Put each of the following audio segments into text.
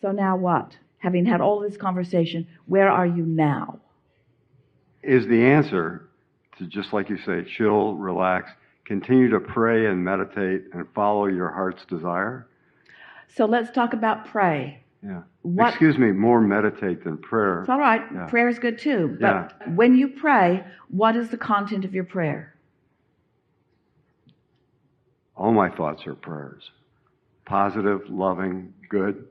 So now what? Having had all this conversation, where are you now? Is the answer to, just like you say, chill, relax, continue to pray and meditate and follow your heart's desire? So let's talk about pray. Yeah. What? Excuse me, more meditate than prayer. It's all right. Yeah. Prayer is good too. But when you pray, what is the content of your prayer? All my thoughts are prayers. Positive, loving, good.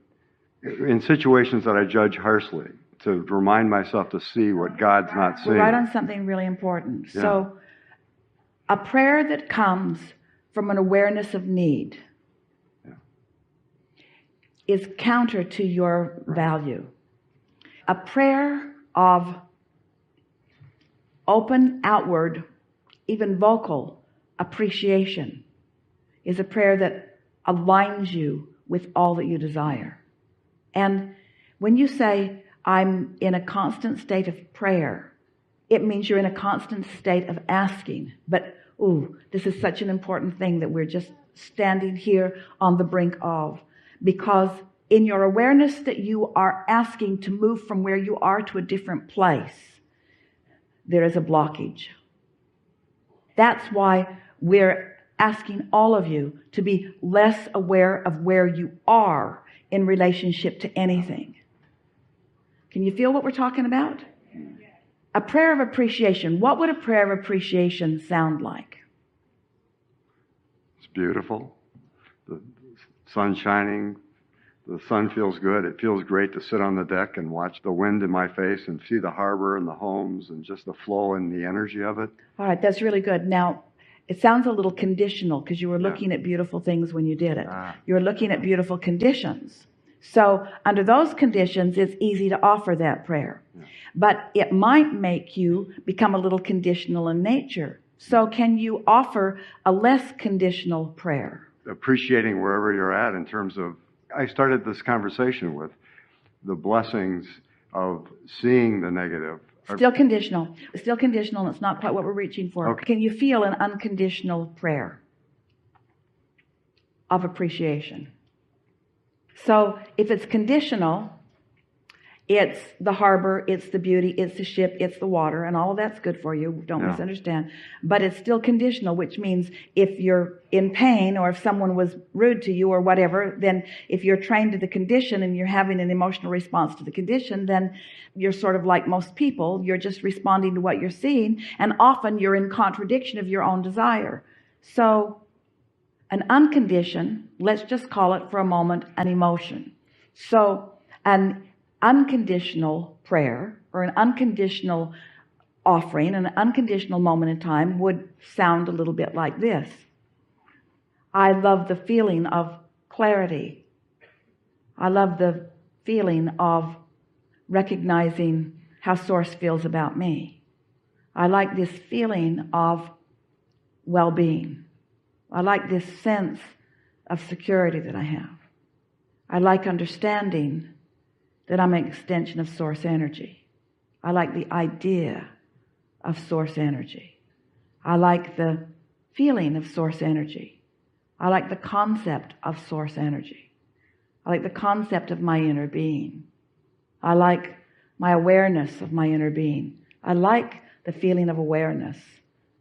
In situations that I judge harshly, to remind myself to see what God's not seeing. We're right on something really important. Yeah. So a prayer that comes from an awareness of need is counter to your value. A prayer of open, outward, even vocal appreciation is a prayer that aligns you with all that you desire. And when you say, I'm in a constant state of prayer, it means you're in a constant state of asking. But, this is such an important thing that we're just standing here on the brink of. Because in your awareness that you are asking to move from where you are to a different place, there is a blockage. That's why we're asking all of you to be less aware of where you are in relationship to anything. Can you feel what we're talking about? A prayer of appreciation. What would a prayer of appreciation sound like? It's beautiful. The sun's shining. The sun feels good. It feels great to sit on the deck and watch the wind in my face and see the harbor and the homes and just the flow and the energy of it. All right, that's really good. Now, it sounds a little conditional because you were looking at beautiful things when you did it. You're looking at beautiful conditions. So under those conditions, it's easy to offer that prayer. But it might make you become a little conditional in nature. So can you offer a less conditional prayer? Appreciating wherever you're at in terms of, I started this conversation with the blessings of seeing the negative. Still conditional. Still conditional, and it's not quite what we're reaching for. Okay. Can you feel an unconditional prayer of appreciation? So if it's conditional, it's the harbor, it's the beauty, it's the ship, it's the water, and all of that's good for you. Don't misunderstand. But it's still conditional, which means if you're in pain or if someone was rude to you or whatever, then if you're trained to the condition and you're having an emotional response to the condition, then you're sort of like most people. You're just responding to what you're seeing, and often you're in contradiction of your own desire. So an unconditioned, let's just call it for a moment, an emotion. So an unconditional prayer or an unconditional offering, an unconditional moment in time would sound a little bit like this. I love the feeling of clarity. I love the feeling of recognizing how Source feels about me. I like this feeling of well-being. I like this sense of security that I have. I like understanding that I'm an extension of Source energy. I like the idea of Source energy. I like the feeling of Source energy. I like the concept of Source energy. I like the concept of my inner being. I like my awareness of my inner being. I like the feeling of awareness.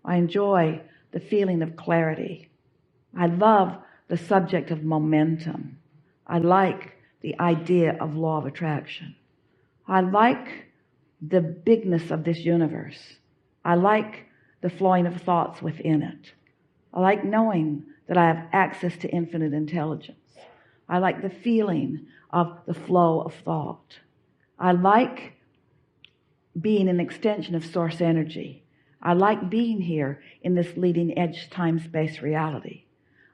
I enjoy the feeling of clarity. I love the subject of momentum. I like the idea of law of attraction. I like the bigness of this universe. I like the flowing of thoughts within it. I like knowing that I have access to infinite intelligence. I like the feeling of the flow of thought. I like being an extension of Source energy. I like being here in this leading edge time-space reality.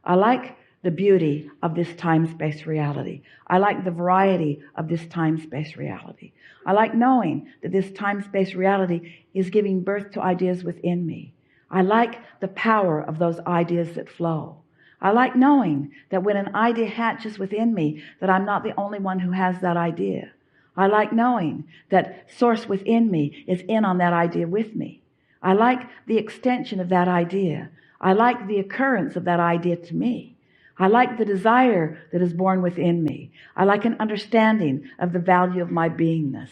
I like the beauty of this time-space reality. I like the variety of this time-space reality. I like knowing that this time-space reality is giving birth to ideas within me. I like the power of those ideas that flow. I like knowing that when an idea hatches within me, that I'm not the only one who has that idea. I like knowing that Source within me is in on that idea with me. I like the extension of that idea. I like the occurrence of that idea to me. I like the desire that is born within me. I like an understanding of the value of my beingness.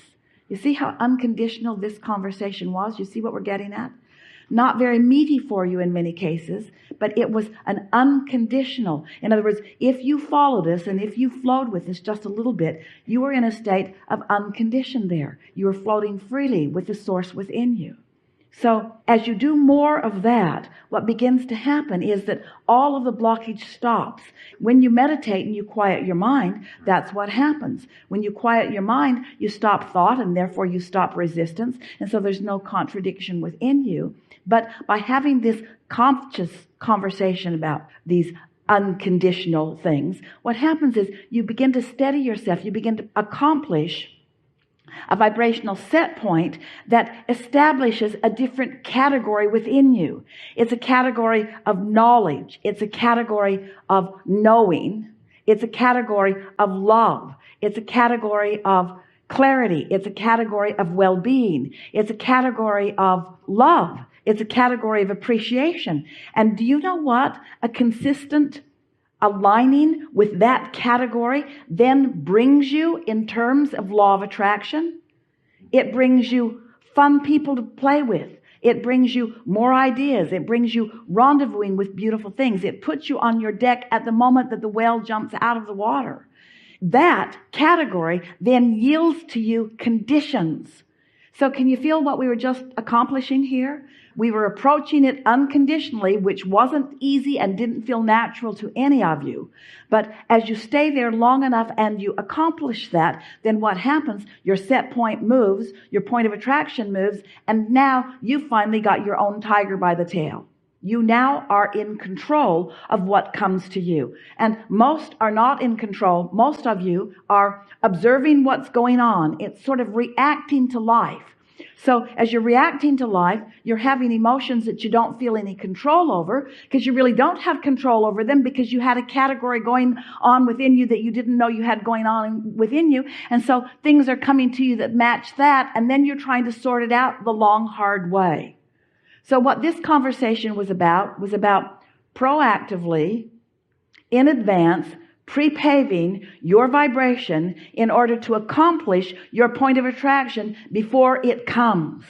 You see how unconditional this conversation was? You see what we're getting at? Not very meaty for you in many cases, but it was an unconditional. In other words, if you followed us and if you flowed with us just a little bit, you were in a state of unconditioned there. You were floating freely with the source within you. So as you do more of that, what begins to happen is that all of the blockage stops. When you meditate and you quiet your mind, that's what happens. When you quiet your mind, you stop thought, and therefore you stop resistance. And so there's no contradiction within you. But by having this conscious conversation about these unconditional things, what happens is you begin to steady yourself. You begin to accomplish a vibrational set point that establishes a different category within you. It's a category of knowledge. It's a category of knowing. It's a category of love. It's a category of clarity. It's a category of well-being. It's a category of love. It's a category of appreciation. And do you know what? A consistent aligning with that category then brings you in terms of law of attraction. It brings you fun people to play with. It brings you more ideas. It brings you rendezvousing with beautiful things. It puts you on your deck at the moment that the whale jumps out of the water. That category then yields to you conditions. So can you feel what we were just accomplishing here? We were approaching it unconditionally, which wasn't easy and didn't feel natural to any of you. But as you stay there long enough and you accomplish that, then what happens? Your set point moves, your point of attraction moves, and now you finally got your own tiger by the tail. You now are in control of what comes to you. And most are not in control. Most of you are observing what's going on. It's sort of reacting to life. So as you're reacting to life, you're having emotions that you don't feel any control over, because you really don't have control over them, because you had a category going on within you that you didn't know you had going on within you. And so things are coming to you that match that, and then you're trying to sort it out the long, hard way. So what this conversation was about proactively, in advance, pre-paving your vibration in order to accomplish your point of attraction before it comes.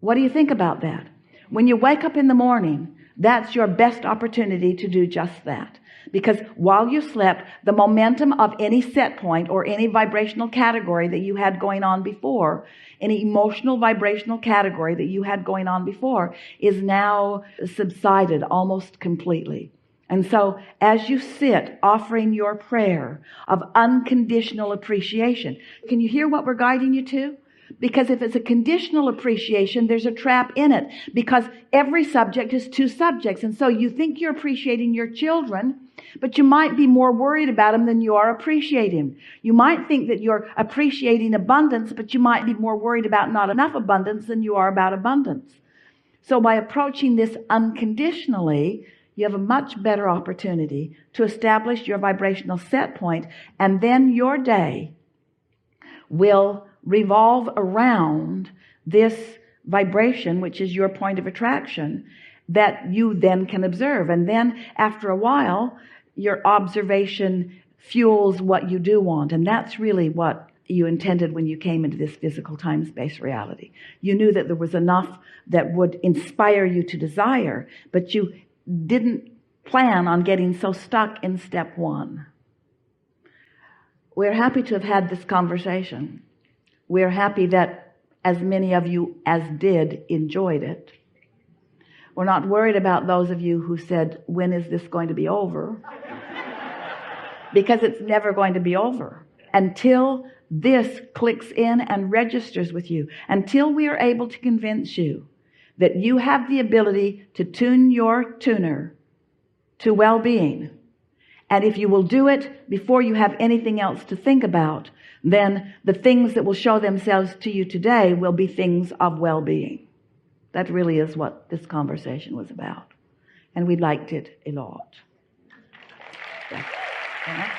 What do you think about that? When you wake up in the morning, that's your best opportunity to do just that. Because while you slept, the momentum of any set point or any vibrational category that you had going on before, any emotional vibrational category that you had going on before, is now subsided almost completely. And so as you sit offering your prayer of unconditional appreciation, can you hear what we're guiding you to? Because if it's a conditional appreciation, there's a trap in it, because every subject is two subjects. And so you think you're appreciating your children, but you might be more worried about them than you are appreciating. You might think that you're appreciating abundance, but you might be more worried about not enough abundance than you are about abundance. So by approaching this unconditionally, you have a much better opportunity to establish your vibrational set point, and then your day will revolve around this vibration, which is your point of attraction, that you then can observe. And then after a while, your observation fuels what you do want. And that's really what you intended when you came into this physical time-space reality. You knew that there was enough that would inspire you to desire, but you didn't plan on getting so stuck in step one. We're happy to have had this conversation. We're happy that as many of you as did enjoyed it. We're not worried about those of you who said, when is this going to be over? Because it's never going to be over until this clicks in and registers with you, until we are able to convince you that you have the ability to tune your tuner to well-being. And if you will do it before you have anything else to think about, then the things that will show themselves to you today will be things of well-being. That really is what this conversation was about. And we liked it a lot. Yeah.